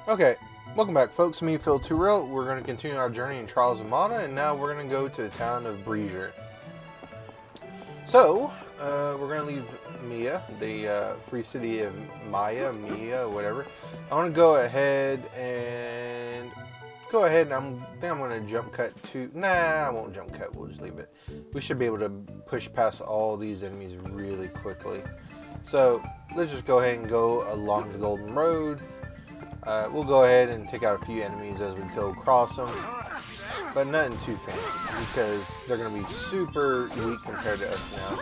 Okay, welcome back, folks. Me, Phil Turrell. We're going to continue our journey in Trials of Mana, and now we're going to go to the town of Beiser. So, we're going to leave Mia, the free city of Mia, whatever. I want to go ahead and I think I'm going to jump cut to. Nah, I won't jump cut. We'll just leave it. We should be able to push past all these enemies really quickly. So, let's just go ahead and go along the Golden Road. We'll go ahead and take out a few enemies as we go across them, but nothing too fancy because they're going to be super weak compared to us now.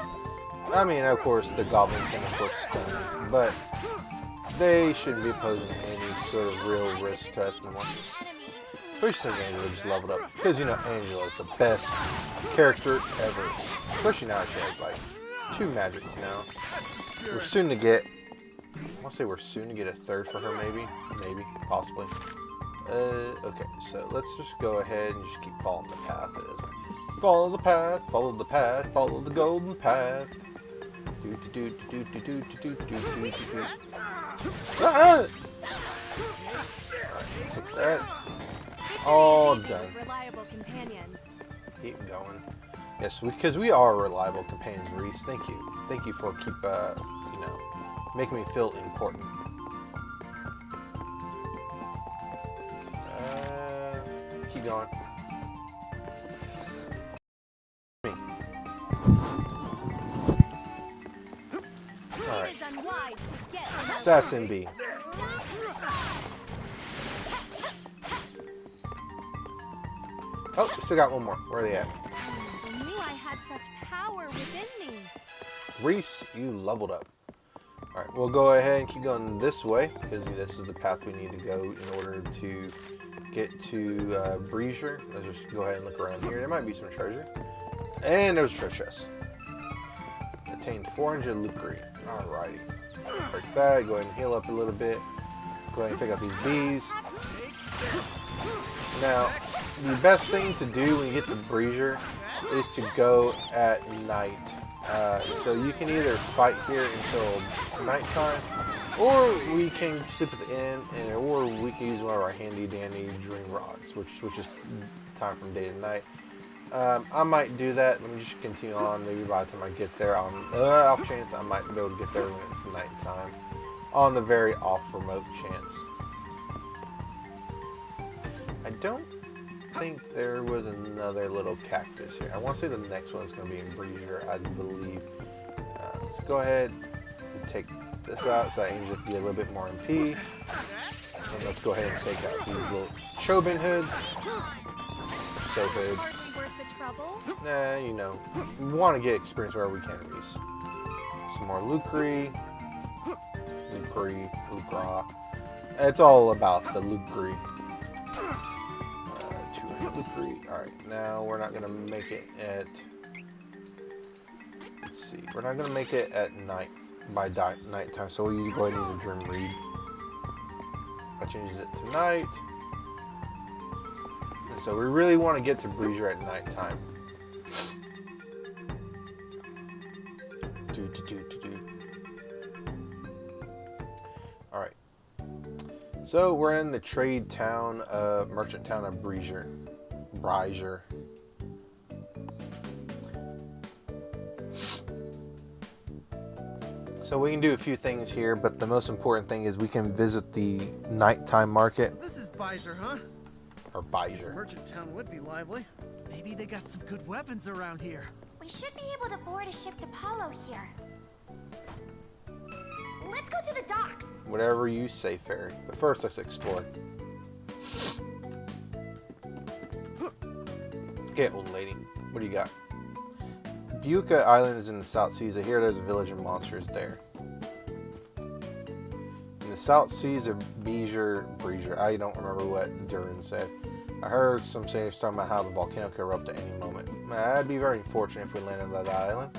I mean, of course, the goblin can of course stun, but they shouldn't be posing any sort of real risk to us anymore. Especially since Angela just leveled up, because you know Angela is the best character ever. Especially now she has like 2 magics now. We're soon to get. I want to say we're soon to get a 3rd for her, maybe, possibly. Okay, so let's just go ahead and just keep following the path. It is. Follow the path, follow the path, follow the golden path. Alright, take that. All done. Keep going. Yes, because we are reliable companions, Riesz. Thank you. Thank you for making me feel important. Keep going. Alright. Assassin B. Oh, still got one more. Where are they at? I knew I had such power within me. Riesz, you leveled up. Alright, we'll go ahead and keep going this way, because this is the path we need to go in order to get to Beiser. Let's just go ahead and look around here. There might be some treasure. And there's a treasure chest. Attained 400 lucre. Alrighty. Break that, go ahead and heal up a little bit. Go ahead and take out these bees. Now, the best thing to do when you get to Beiser is to go at night. So you can either fight here until nighttime, or we can sleep at the inn, or we can use one of our handy dandy dream rods, which is time from day to night. I might do that. Let me just continue on. Maybe by the time I get there, off chance I might be able to get there when it's nighttime. On the very off remote chance. I don't think there was another little cactus here. I want to say the next one's going to be in Beiser, I believe. Let's go ahead and take this out so I can just get a little bit more MP. And let's go ahead and take out these little Chobin hoods. So good. Nah, you know, we want to get experience wherever we can at least. Some more lucre. It's all about the lucre. Alright, now we're not gonna make it at. Let's see, we're not gonna make it at night by nighttime, so we'll go ahead and use a dream read. I changes it to night. And so we really want to get to Beiser at nighttime. Alright. So we're in the trade town, merchant town of Beiser. So we can do a few things here, but the most important thing is we can visit the nighttime market. This is Beiser, huh? Or Beiser. This merchant town would be lively. Maybe they got some good weapons around here. We should be able to board a ship to Palo here. Let's go to the docks. Whatever you say, Fairy. But first, let's explore. Okay, old lady. What do you got? Buka Island is in the South Seas. I hear there's a village of monsters there. In the South Seas of Beiser. I don't remember what Durin said. I heard some sayers talking about how the volcano could erupt at any moment. I'd be very fortunate if we landed on that island.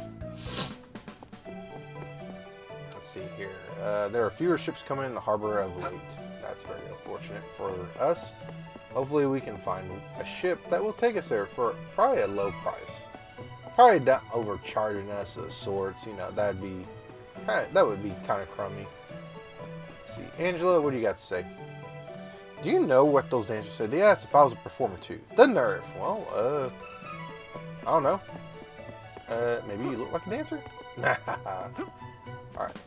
Let's see here. There are fewer ships coming in the harbor of late. That's very unfortunate for us. Hopefully we can find a ship that will take us there for probably a low price. Probably not overcharging us of sorts. You know, that would be kind of crummy. Let's see, Angela, what do you got to say? Do you know what those dancers said? Yes, if I was a performer too. The nerve. Well, I don't know. Maybe you look like a dancer? Alright.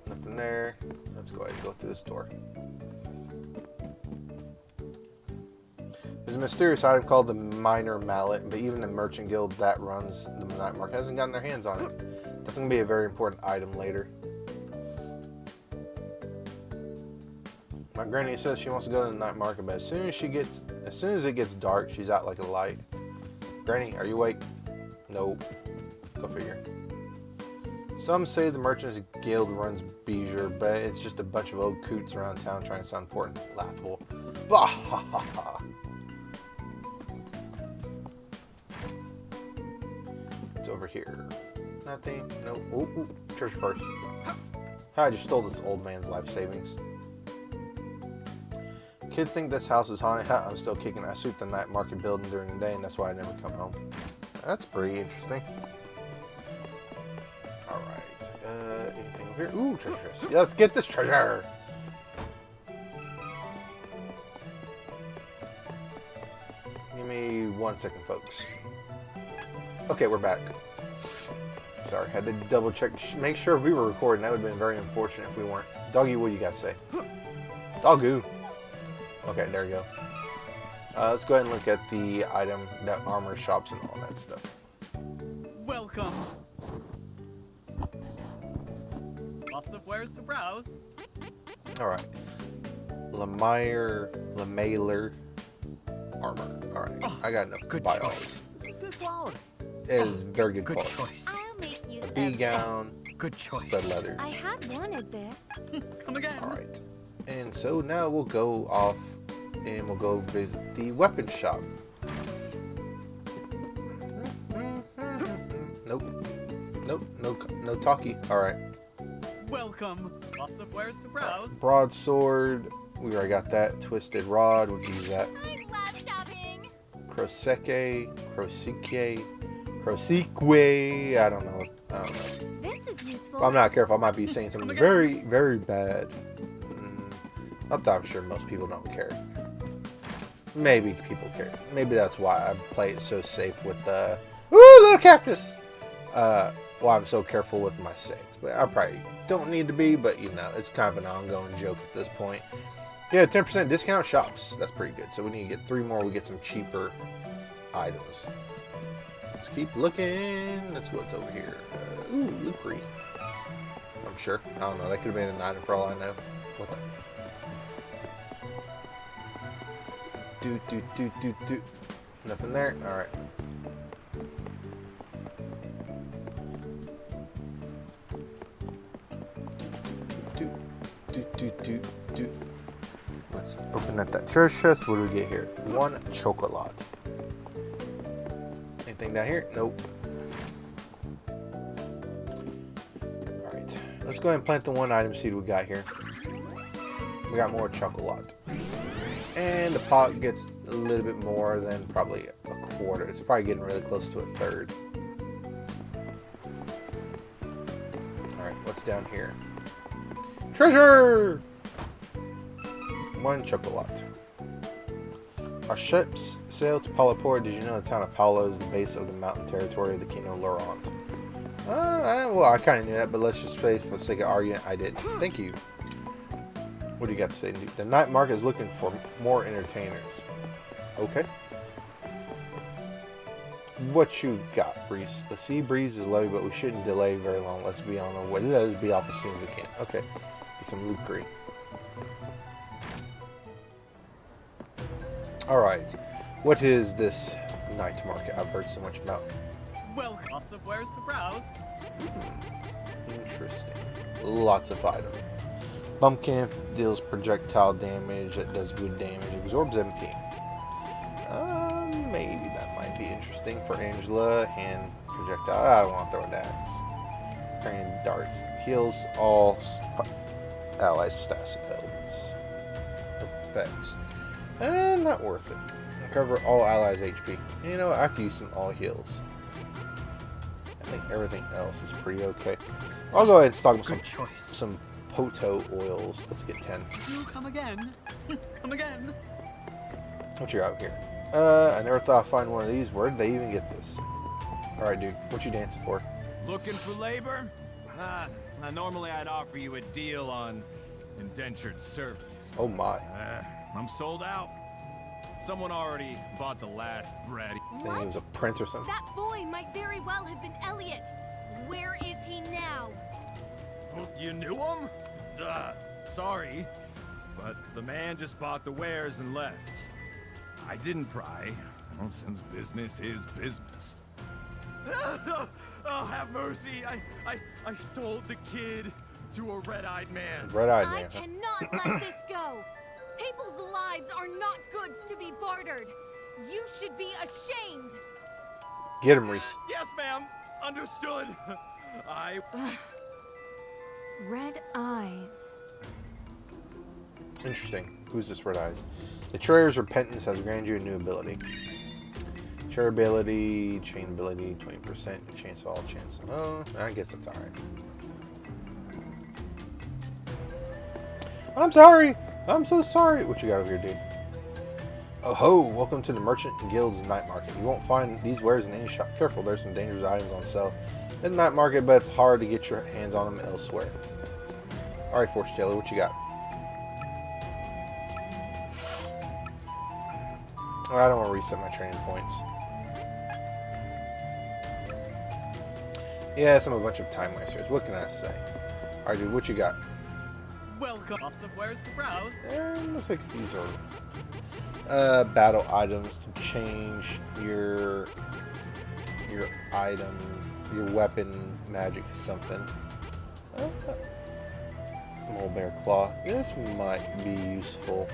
Nothing there. Let's go ahead and go through this door. There's a mysterious item called the Miner Mallet, but even the Merchant Guild that runs the night market hasn't gotten their hands on it. That's going to be a very important item later. My granny says she wants to go to the night market, but as soon as it gets dark, she's out like a light. Granny, are you awake? Nope. Go figure. Some say the Merchants Guild runs Beiser, but it's just a bunch of old coots around town trying to sound important. Laughable. Bah ha ha ha. It's over here. Nothing. Nope. Ooh, treasure first. I just stole this old man's life savings. Kids think this house is haunted. I'm still kicking. I sweep the night market building during the day, and that's why I never come home. That's pretty interesting. Alright. Anything over here? Ooh, treasure chest. Yeah, let's get this treasure! Give me 1 second, folks. Okay, we're back. Sorry, had to double check, make sure we were recording. That would have been very unfortunate if we weren't. Doggy, what do you guys say? Doggo. Okay, there you go. Let's go ahead and look at the item, that armor shops and all that stuff. Welcome. Lots of wares to browse. Alright. Lemailer armor. Alright, I got enough to buy all of it. This is good quality. It is very good Good quality. choice. I'll make use A of bee it. gown, Good choice. stud leather. I had wanted this. Come again. Alright. And so now we'll go off and we'll go visit the weapon shop. Nope. Nope. No talkie. Alright. Welcome. Lots of wares to browse. Broadsword. We already got that. Twisted rod. We can use that. I love shopping. Crosique. I don't know. This is useful. If I'm not careful, I might be saying something very, very bad. Not that I'm sure most people don't care. Maybe people care. Maybe that's why I play it so safe with the... Ooh, little cactus! Why I'm so careful with my saves. But I probably don't need to be, but you know, it's kind of an ongoing joke at this point. Yeah, 10% discount shops. That's pretty good. So we need to get 3 more. We get some cheaper items. Let's keep looking. That's what's over here. Ooh, Lucre. I'm sure. I don't know. That could have been an item for all I know. What the... Do. Nothing there? Alright. Do. Let's open up that treasure chest. What do we get here? 1 chocolate. Anything down here? Nope. Alright. Let's go ahead and plant the 1 item seed we got here. We got more chocolate. And the pot gets a little bit more than probably a quarter. It's probably getting really close to a third. Alright, what's down here? Treasure! 1 chocolate. Our ships sail to Palo Port. Did you know the town of Palo is the base of the mountain territory of the Kingdom of Laurent? Well, I kind of knew that, but let's just say for the sake of argument, I didn't. Thank you. What do you got to say? The night market is looking for more entertainers. Okay. What you got, Breeze? The sea breeze is low, but we shouldn't delay very long. Let's be on our way. Let's be off as soon as we can. Okay. Get some Lucre. Alright. What is this night market I've heard so much about? Well, lots of wares to browse. Interesting. Lots of items. Bumpkin deals projectile damage, that does good damage, absorbs MP. Maybe that might be interesting for Angela. Hand projectile. I don't want to throw that. Crane darts. Heals all allies stats elements. Effects. Not worth it. Cover all allies HP. You know what? I could use some all heals. I think everything else is pretty okay. I'll go ahead and stock some Poto oils. Let's get 10. You come again. Come again. What you got here? I never thought I'd find one of these. Where'd they even get this? Alright, dude. What you dancing for? Looking for labor? Normally I'd offer you a deal on indentured servants. Oh my. I'm sold out. Someone already bought the last bread. Saying he was a prince or something. That boy might very well have been Elliot. Where is he now? Oh, you knew him? Sorry, but the man just bought the wares and left. I didn't pry, since business is business. Oh, have mercy! I sold the kid to a red-eyed man. Red-eyed I man. cannot let this go. People's lives are not goods to be bartered. You should be ashamed. Get him, Reese. Yes, ma'am. Understood. Red eyes. Interesting. Who's this Red Eyes? The Trader's Repentance has granted you a new ability. Chair ability, chain ability, 20%, chance fall, chance. Oh, I guess that's alright. I'm sorry! I'm so sorry! What you got over here, dude? Oh ho! Welcome to the Merchant Guild's night market. You won't find these wares in any shop. Careful, there's some dangerous items on sale in the night market, but it's hard to get your hands on them elsewhere. Alright, Force Jailer, what you got? Oh, I don't want to reset my training points. Yes, I'm a bunch of time wasters. What can I say? Alright, dude, what you got? Welcome. Lots of wares to browse. Looks like these are battle items to change your item, your weapon magic to something. Mole bear claw. This might be useful.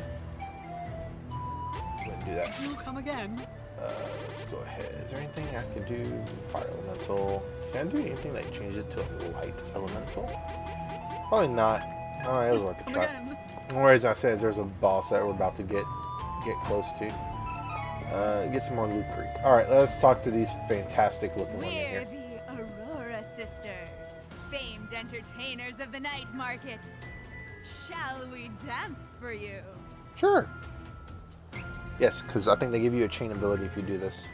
Wouldn't do that. You come again. Let's go ahead. Is there anything I could do? Fire elemental. Can I do anything that changes it to a light elemental? Probably not. Alright, it was worth a Come try. again. One reason I say is there's a boss that we're about to get close to. Get some more loot creep. Alright, let's talk to these fantastic looking women We're here. the Aurora Sisters, famed entertainers of the night market. Shall we dance for you? Sure. Yes, because I think they give you a chain ability if you do this.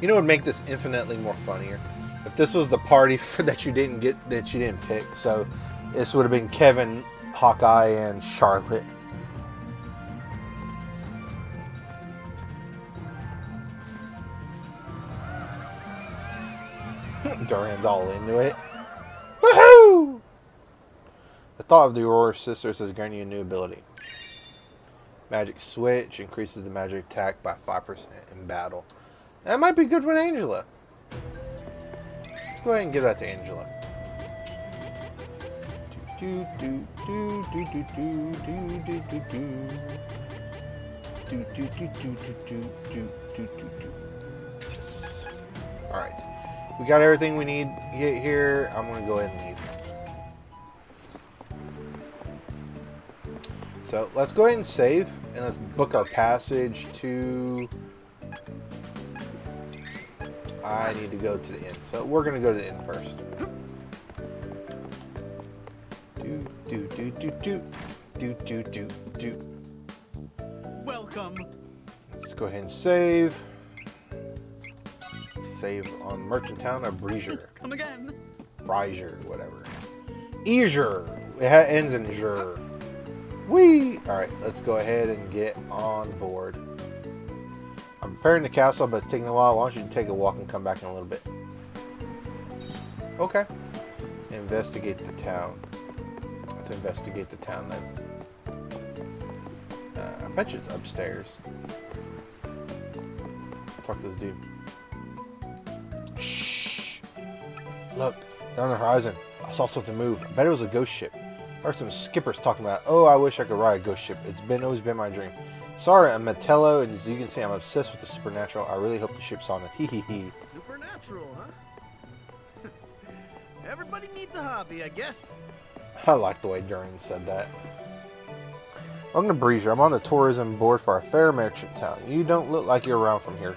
You know what would make this infinitely more funnier? If this was the party that you didn't pick. So this would have been Kevin, Hawkeye, and Charlotte. Duran's all into it. Woohoo! The thought of the Aurora Sisters has granted you a new ability. Magic Switch increases the magic attack by 5% in battle. That might be good with Angela. Let's go ahead and give that to Angela. Yes. Alright. We got everything we need here. I'm going to go ahead and leave. So let's go ahead and save, and let's book our passage to... I need to go to the inn, so we're going to go to the inn first. Welcome. Let's go ahead and save. Save on Merchant Town or Breezer. Come again. Breezer, whatever. Easier. It ends in "zer." Whee! Alright, let's go ahead and get on board. I'm preparing the castle, but it's taking a while. Why don't you take a walk and come back in a little bit? Okay. Investigate the town. Let's investigate the town then. I bet you it's upstairs. Let's talk to this dude. Shh. Look, down on the horizon. I saw something move. I bet it was a ghost ship. I heard some skippers talking about, oh, I wish I could ride a ghost ship. It's always been my dream. Sorry, I'm Metello, and as you can see, I'm obsessed with the supernatural. I really hope the ship's on it. Hee hee hee. Supernatural, huh? Everybody needs a hobby, I guess. I like the way Duran said that. Welcome to Breezer. I'm on the tourism board for our fair merchant town. You don't look like you're around from here.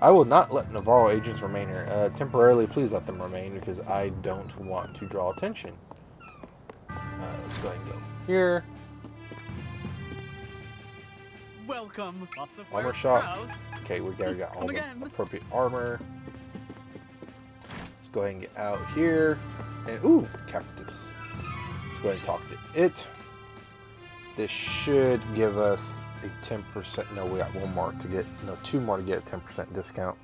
I will not let Navarro agents remain here. Temporarily, please let them remain because I don't want to draw attention. Let's go ahead and go here. Welcome. Lots of Armor wares to shop. browse. Okay, we got all Come the again. appropriate armor. Let's go ahead and get out here. And ooh, cactus. Let's go ahead and talk to it. This should give us a 10%. No, we got one more to get. No, two more to get a 10% discount.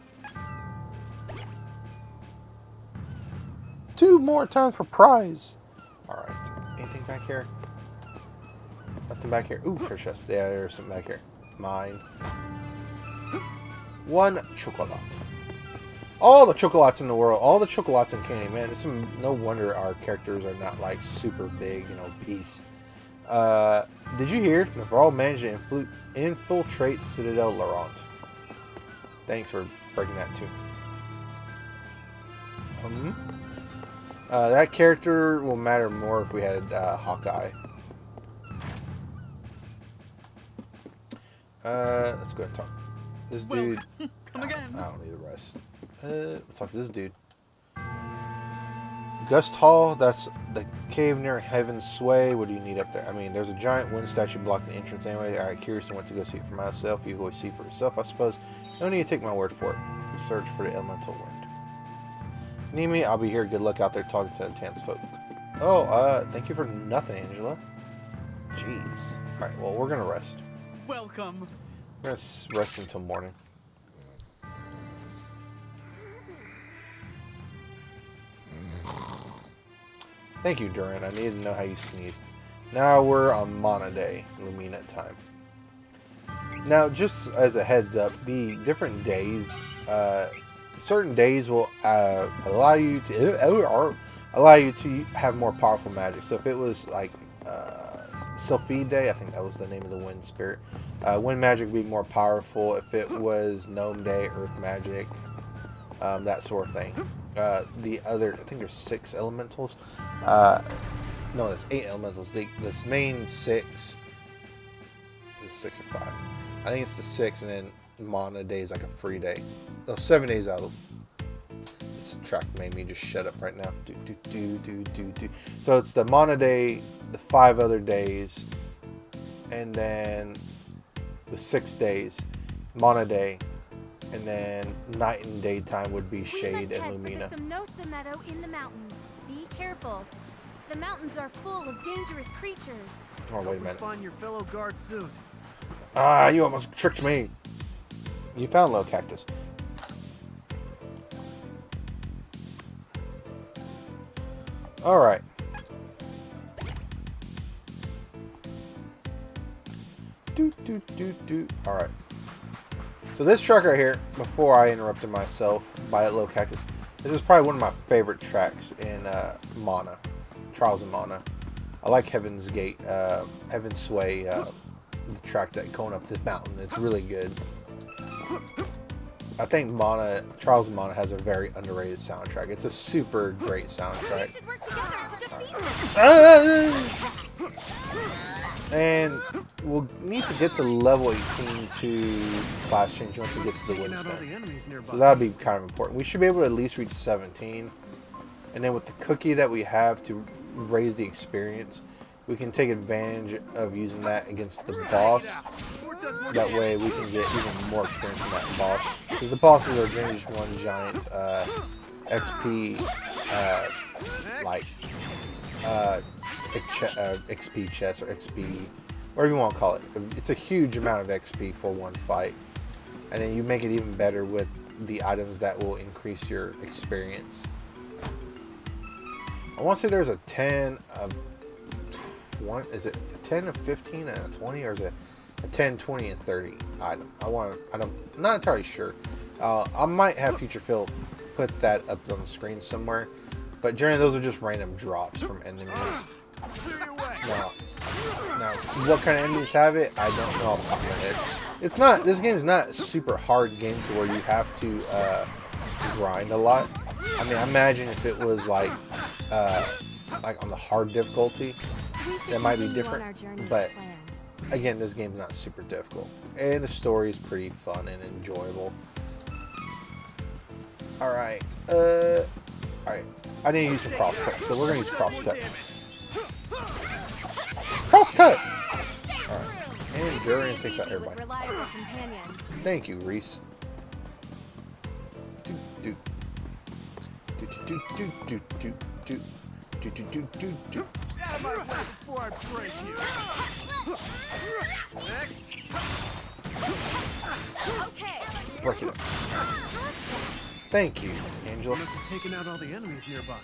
2 more times for prize. All right. Anything back here? Nothing back here. Ooh, treasure chest. Yeah, there's something back here. Mine. 1 chocolate. All the chocolates in the world. All the chocolates in candy, man. It's no wonder our characters are not like super big, you know, peace. Did you hear? Navarro managed to infiltrate Citadel Laurent. Thanks for breaking that too. That character will matter more if we had Hawkeye. Let's go ahead and talk. This dude. Come again. I don't need a rest. Let's talk to this dude. Gust Hall, that's the cave near Heaven's Sway. What do you need up there? I mean, there's a giant wind statue blocking the entrance anyway. Alright, curious and went to go see it for myself. You always see for yourself, I suppose. No need to take my word for it. Search for the elemental wind. Need me? I'll be here. Good luck out there talking to the townsfolk. Oh, thank you for nothing, Angela. Jeez. Alright, well, we're gonna rest. Welcome. We're gonna rest until morning. Thank you, Duran. I needed to know how you sneezed. Now we're on Mana Day, Lumina time. Now, just as a heads up, the different days, certain days will allow you to have more powerful magic. So if it was like Sylphide Day, I think that was the name of the wind spirit. Wind magic would be more powerful. If it was Gnome Day, Earth magic, that sort of thing. The other, I think there's 6 elementals. No, there's 8 elementals. This main 6 is 6 or 5. I think it's the 6, and then Mana Day is like a free day. Oh, 7 days out. This track made me just shut up right now. So it's the Mana Day, the 5 other days, and then the 6 days, Mana Day, and then night and daytime would be Shade and Lumina. Some Nosa meadow in the mountains. Be careful. The mountains are full of dangerous creatures. Oh, wait a minute. Find your fellow guards soon. Ah, you almost tricked me. You found low cactus. Alright. Alright. So this track right here, before I interrupted myself by that low cactus, this is probably one of my favorite tracks in Mana. Trials of Mana. I like Heaven's Gate, Heaven's Sway, the track that going up this mountain. It's really good. I think Trials of Mana has a very underrated soundtrack. It's a super great soundtrack. We should work together to defeat them. And we'll need to get to level 18 to class change once we get to the Windstone. So that'll be kind of important. We should be able to at least reach 17. And then with the cookie that we have to raise the experience, we can take advantage of using that against the boss. That way we can get even more experience in that boss. Because the bosses are generally just one giant XP, XP chest or XP, whatever you want to call it. It's a huge amount of XP for one fight. And then you make it even better with the items that will increase your experience. I want to say there's a 10, a 20, is it a 10, a 15, and a 20, or is it a 10, 20, and 30 item? I'm not entirely sure. I might have Future Phil put that up on the screen somewhere, but generally those are just random drops from enemies. Now, what kind of enemies have it? I don't know off the top of my head. This game is not a super hard game to where you have to grind a lot. I mean, I imagine if it was like on the hard difficulty, that might be different. But again, this game's not super difficult, and the story is pretty fun and enjoyable. Alright, alright. I need to use some crosscut, so we're gonna use crosscut. Crosscut! Alright. And Durian takes out everybody. Reliable companions. Thank you, Reese. Do do do do do do do do do do do do. Out of my way before I break you. Next. Okay. Break it up. Thank you, Angela. Must have taken out all the enemies nearby.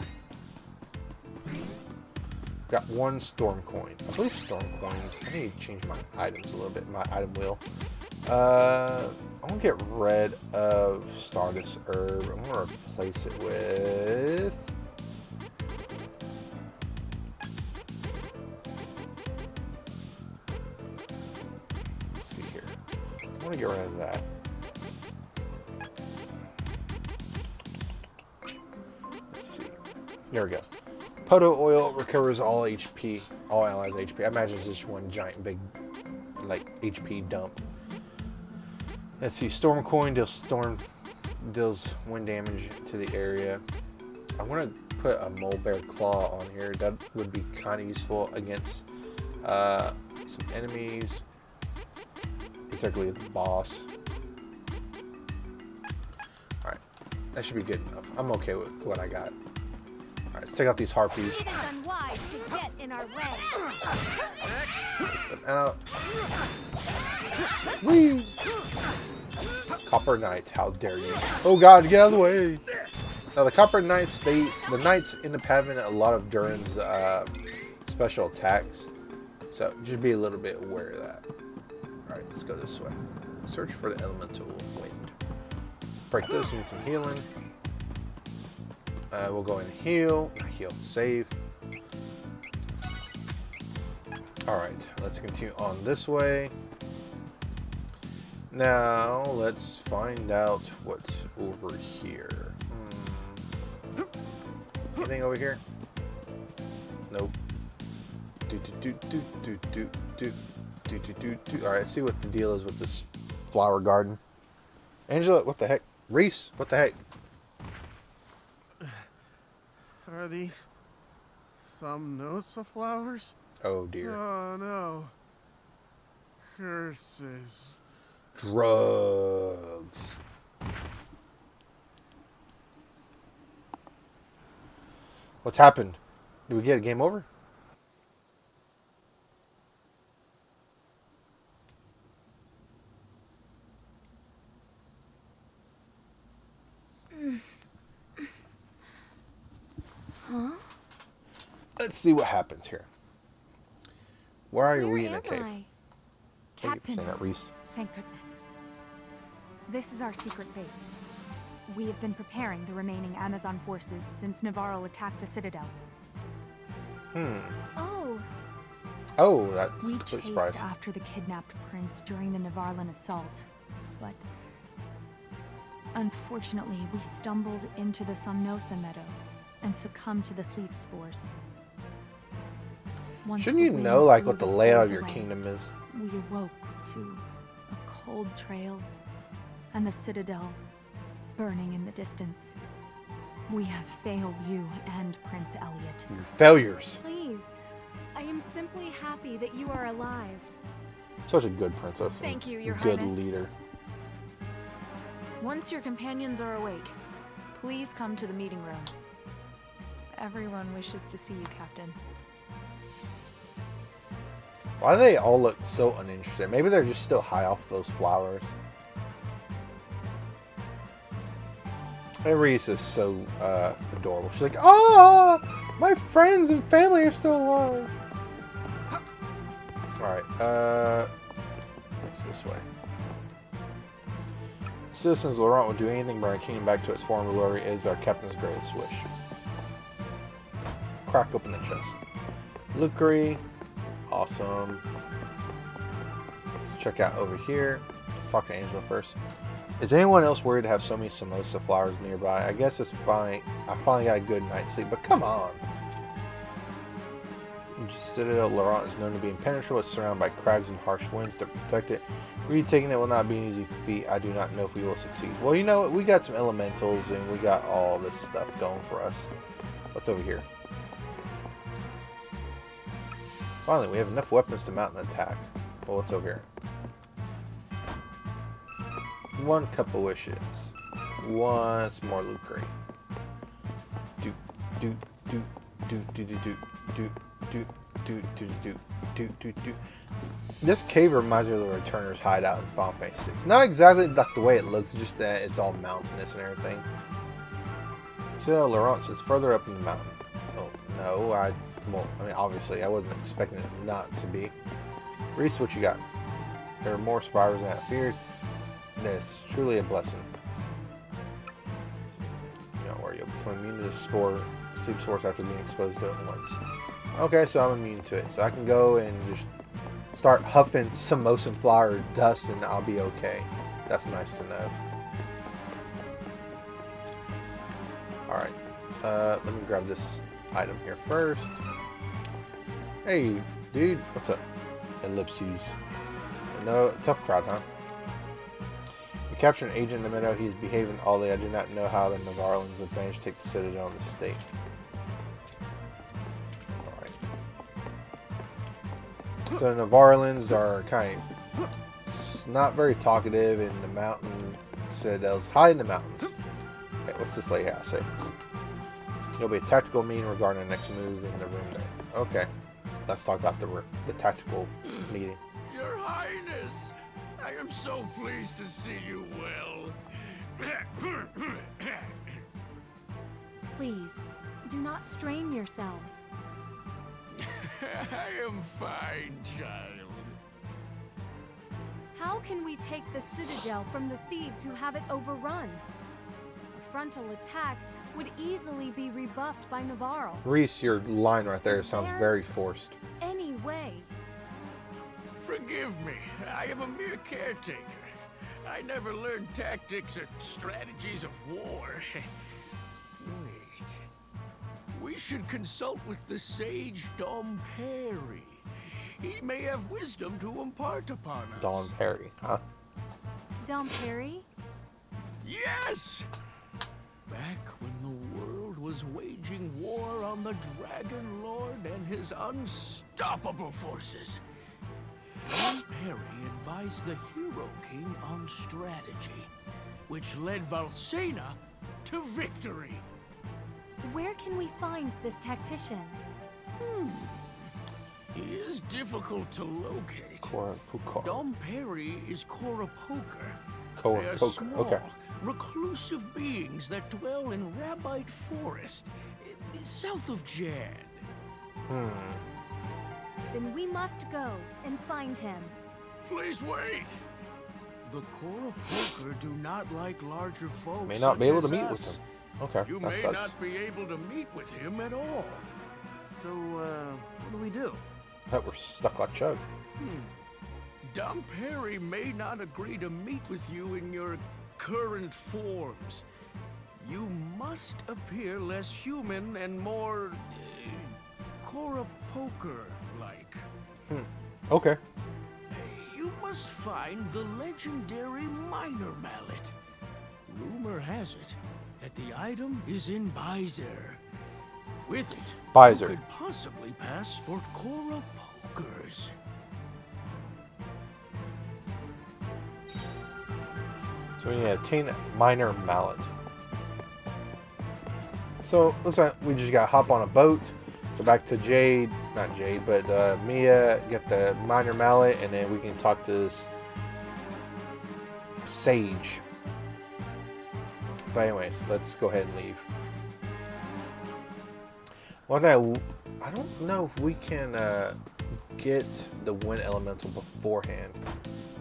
Got one storm coin. I believe storm coins. I need to change my items a little bit. My item wheel. I'm gonna get rid of Stardust Herb. I'm gonna replace it with. Let's see here. I want to get rid of that. Let's see. There we go. Poto oil recovers all HP, all allies' HP. I imagine it's just one giant big, like, HP dump. Let's see. Storm coin deals wind damage to the area. I'm gonna put a mole bear claw on here. That would be kind of useful against some enemies, particularly the boss. All right, that should be good enough. I'm okay with what I got. Alright, let's take out these harpies. It is unwise to get in our way. Get them out. Whee! Copper Knights, how dare you. Oh god, get out of the way! Now the Copper Knights, the Knights end up having a lot of Durin's special attacks. So just be a little bit aware of that. Alright, let's go this way. Search for the elemental wind. Break this, need some healing. We'll go and heal. Not heal, save. Alright, let's continue on this way. Now, let's find out what's over here. Anything over here? Nope. Alright, let's see what the deal is with this flower garden. Angela, what the heck? Reese, what the heck? Are these some Nosa flowers? Oh dear. Oh no. Curses. Drugs. What's happened? Did we get a game over? Huh? Let's see what happens here. Why are we in a cave? I? Thank you for saying that, Reese. Thank goodness. This is our secret base. We have been preparing the remaining Amazon forces since Navarro attacked the Citadel. Oh. Oh, that's a We complete chased surprise. after the kidnapped prince during the Navarlan assault, but unfortunately we stumbled into the Somnosa meadow and succumbed to the sleep spores. Once Shouldn't the you wind know, like, blew what the the layout of spores your away, kingdom is? we awoke to a cold trail and the Citadel burning in the distance. We have failed you and Prince Elliot. Your failures. Please. I am simply happy that you are alive. Such a good princess. and Thank you, Your good Highness. leader. Once your companions are awake, please come to the meeting room. Everyone wishes to see you, Captain. Why do they all look so uninterested? Maybe they're just still high off those flowers. And Riesz is so adorable. She's like, "Ah, my friends and family are still alive." Alright, what's this way? Citizens Laurent will do anything to bring our kingdom back to its former glory is our captain's greatest wish. Crack open the chest. Luckery. Awesome. Let's check out over here. Let's talk to Angela first. Is anyone else worried to have so many samosa flowers nearby? I guess it's fine. I finally got a good night's sleep, but come on. Citadel Laurent is known to be impenetrable. It's surrounded by crags and harsh winds that protect it. Retaking it will not be an easy feat. I do not know if we will succeed. Well, you know what? We got some elementals and we got all this stuff going for us. What's over here? Finally, we have enough weapons to mount an attack. Well, what's over here? 1 cup of wishes. 1 more loot crate. Do do do do do do do do do do do do do do. This cave reminds me of the Returners hideout in Final Fantasy 6. Not exactly like the way it looks, just that it's all mountainous and everything. Citadel Laurent says further up in the mountain. Oh no, well, I mean obviously I wasn't expecting it not to be. Riesz, what you got? There are more survivors than I feared. That's truly a blessing. You know where you'll become immune to the sleep spores after being exposed to it once. Okay, so I'm immune to it, so I can go and just start huffing samosa flour dust and I'll be okay. That's nice to know. Alright, let me grab this item here first. Hey, dude, what's up? Ellipses. No, tough crowd, huh? We captured an agent in the meadow. He is behaving oddly. I do not know how the Navarrans have managed to take the citadel in the state. So the Navarrans are kind of not very talkative in the mountain citadels. High in the mountains. Okay, what's this lady have to say? There'll be a tactical meeting regarding the next move in the room there. Okay, let's talk about the tactical meeting. Your Highness, I am so pleased to see you well. Please, do not strain yourself. I am fine, child. How can we take the citadel from the thieves who have it overrun? A frontal attack would easily be rebuffed by Navarro. Riesz, your line right there sounds very forced. Anyway. Forgive me, I am a mere caretaker. I never learned tactics or strategies of war. Wait. We should consult with the sage Dom Perry. He may have wisdom to impart upon us. Dom Perry, huh? Dom Perry? Yes! Back when the world was waging war on the Dragon Lord and his unstoppable forces, Dom Perry advised the Hero King on strategy, which led Valsena to victory. Where can we find this tactician? He is difficult to locate. Dom Perry is Coropoker. They are small, okay. reclusive beings that dwell in Rabbite Forest, south of Jad. Then we must go and find him. Please wait. The Coropoker do not like larger folks. May not be able to such meet as with us. him. Okay, You that may sucks. not be able to meet with him at all. So, what do we do? That we're stuck like Chug. Dom Perry may not agree to meet with you in your current forms. You must appear less human and more Coropoker-like. Okay. You must find the legendary Minor Mallet. Rumor has it that the item is in Beiser. With it, Beiser. you could possibly pass for Coropokers. So we need to obtain a minor mallet. So looks like we just gotta hop on a boat, go back to Jade, not Jade, but Mia, get the minor mallet, and then we can talk to this sage. But anyways, let's go ahead and leave. One thing I don't know if we can get the wind elemental beforehand.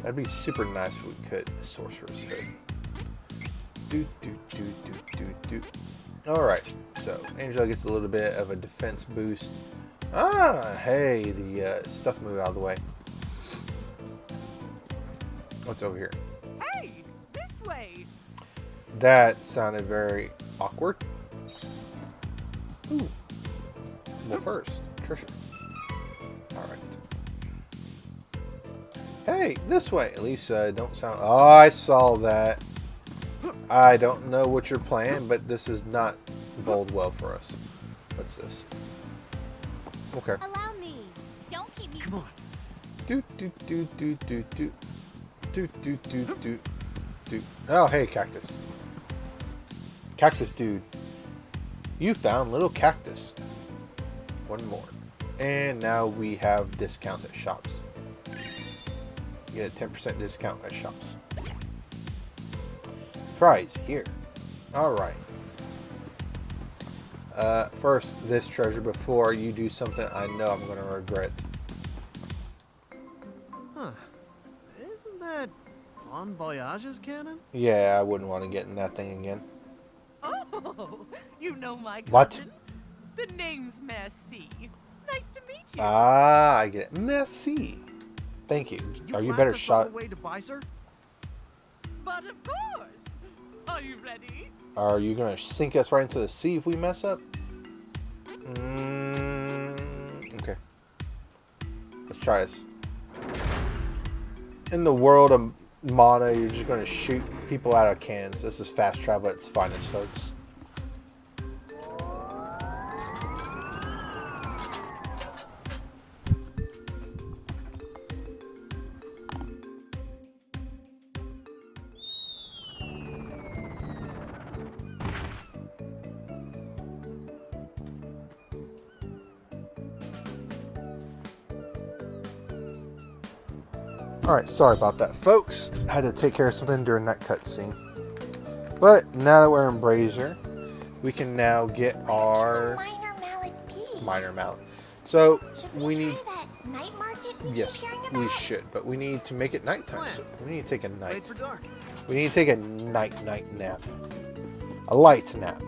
That'd be super nice if we could. Sorcerer's Hood. Alright, so Angela gets a little bit of a defense boost. Ah, hey, the stuff moved out of the way. What's over here? Hey, this way. That sounded very awkward. Ooh. Well, first, Trisha. Hey, this way. At least don't sound... Oh, I saw that. I don't know what you're playing, but this is not bode well for us. What's this? Okay. Allow me. Don't keep me. Come on. Do do do do do do do do do do do. Oh, hey, cactus. Cactus dude. You found little cactus. One more. And now we have discounts at shops. You get a 10% discount at shops. Prize here. Alright. First, this treasure before you do something I know I'm going to regret. Huh. Isn't that Bon Voyage's cannon? Yeah, I wouldn't want to get in that thing again. Oh, you know my cousin? What? The name's Merci. Nice to meet you. Ah, I get it. Merci. Thank you. Are you better shot? All the way to Beiser? But of course. Are you ready? Are you gonna sink us right into the sea if we mess up? Okay. Let's try this. In the world of mana, you're just gonna shoot people out of cannons. This is fast travel at its finest, folks. Alright, sorry about that, folks. I had to take care of something during that cutscene. But now that we're in Beiser, we can now get our minor mallet. So we need night market yes, we should, but we need to make it nighttime. So we need to take a Wait night. for dark. We need to take a night nap, a light nap.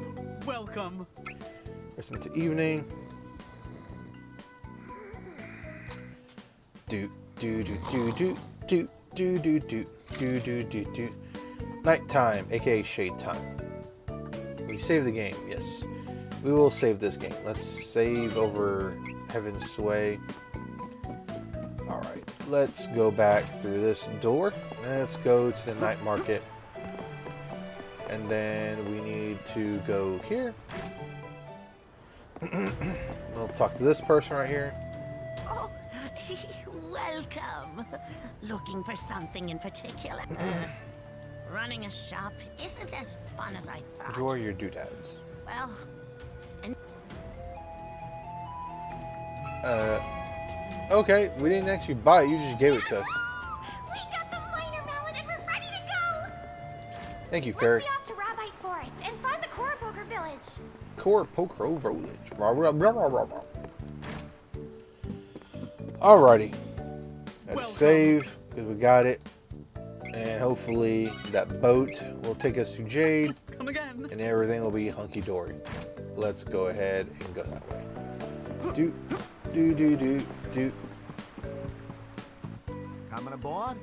Welcome. Listen to evening. Do do do do do do do do do do do do do. Nighttime, aka shade time. We save the game, yes. We will save this game. Let's save over Heaven's Sway. Alright, let's go back through this door. Let's go to the night market. And then we need to go here. We'll talk to this person right here. Oh, welcome. Looking for something in particular? Running a shop isn't as fun as I thought. Enjoy your doodads. Well, okay, we didn't actually buy it, you just gave it to us. We got the minor mallet and we're ready to go! Thank you, Fairy. Let's be off to Rabite Forest and find the Koropoker village. Koropoker village. Alrighty. Let's save, because we got it. And hopefully that boat will take us to Jade. Come again. And everything will be hunky-dory. Let's go ahead and go that way. Do, do, do, do, do. Coming aboard?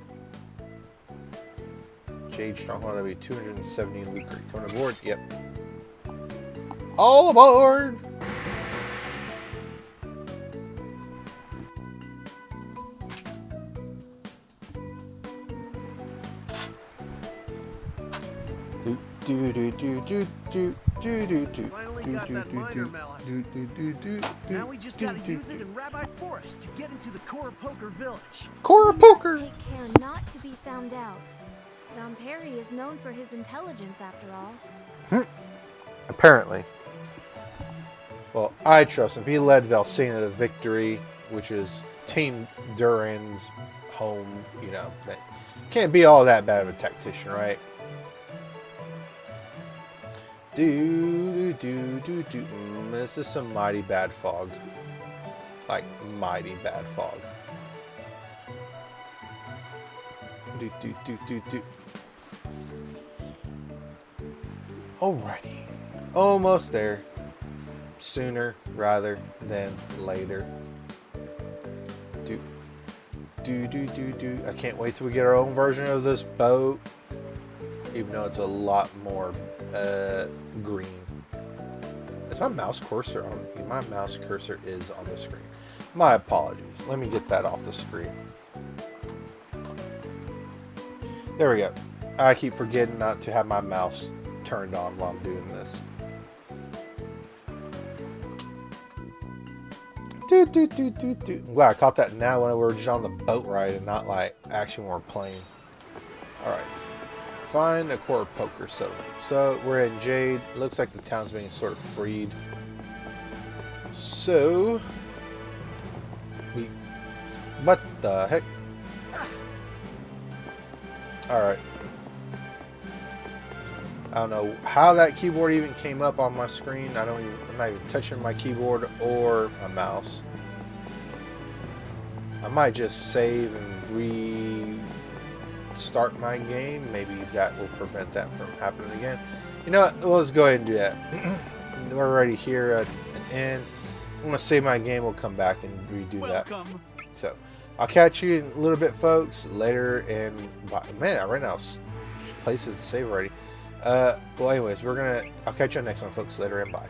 Jade Stronghold, that'll be 270 loot crate. Coming aboard? Yep. All aboard! Do do do do do do do do. Finally got that minor mallet. Now we just gotta use it in Rabite Forest to get into the Koropoker village. Koropoker! We must take care not to be found out. Don Perry is known for his intelligence, after all. Apparently. Well, I trust him. He led Valsena to victory, which is Team Duran's home, you know. But can't be all that bad of a tactician, right? Do do do do. This is some mighty bad fog. Like mighty bad fog. Do do do do do. Alrighty. Almost there. Sooner rather than later. Do do do do do. I can't wait till we get our own version of this boat. Even though it's a lot more green. Is my mouse cursor on? My mouse cursor is on the screen. My apologies. Let me get that off the screen. There we go. I keep forgetting not to have my mouse turned on while I'm doing this. I'm glad I caught that now when we were just on the boat ride and not like actually when we're playing. Alright. Find a core poker settlement. So we're in Jade. It looks like the town's being sort of freed. So what the heck? Alright. I don't know how that keyboard even came up on my screen. I'm not even touching my keyboard or my mouse. I might just save and restart my game. Maybe that will prevent that from happening again. You know what? Well, let's go ahead and do that. We're already here at an end. I'm going to save my game. We'll come back and redo that. So, I'll catch you in a little bit, folks. Later, and bye. Man, I ran out of places to save already. Well, anyways, I'll catch you on the next one, folks. Later, and bye.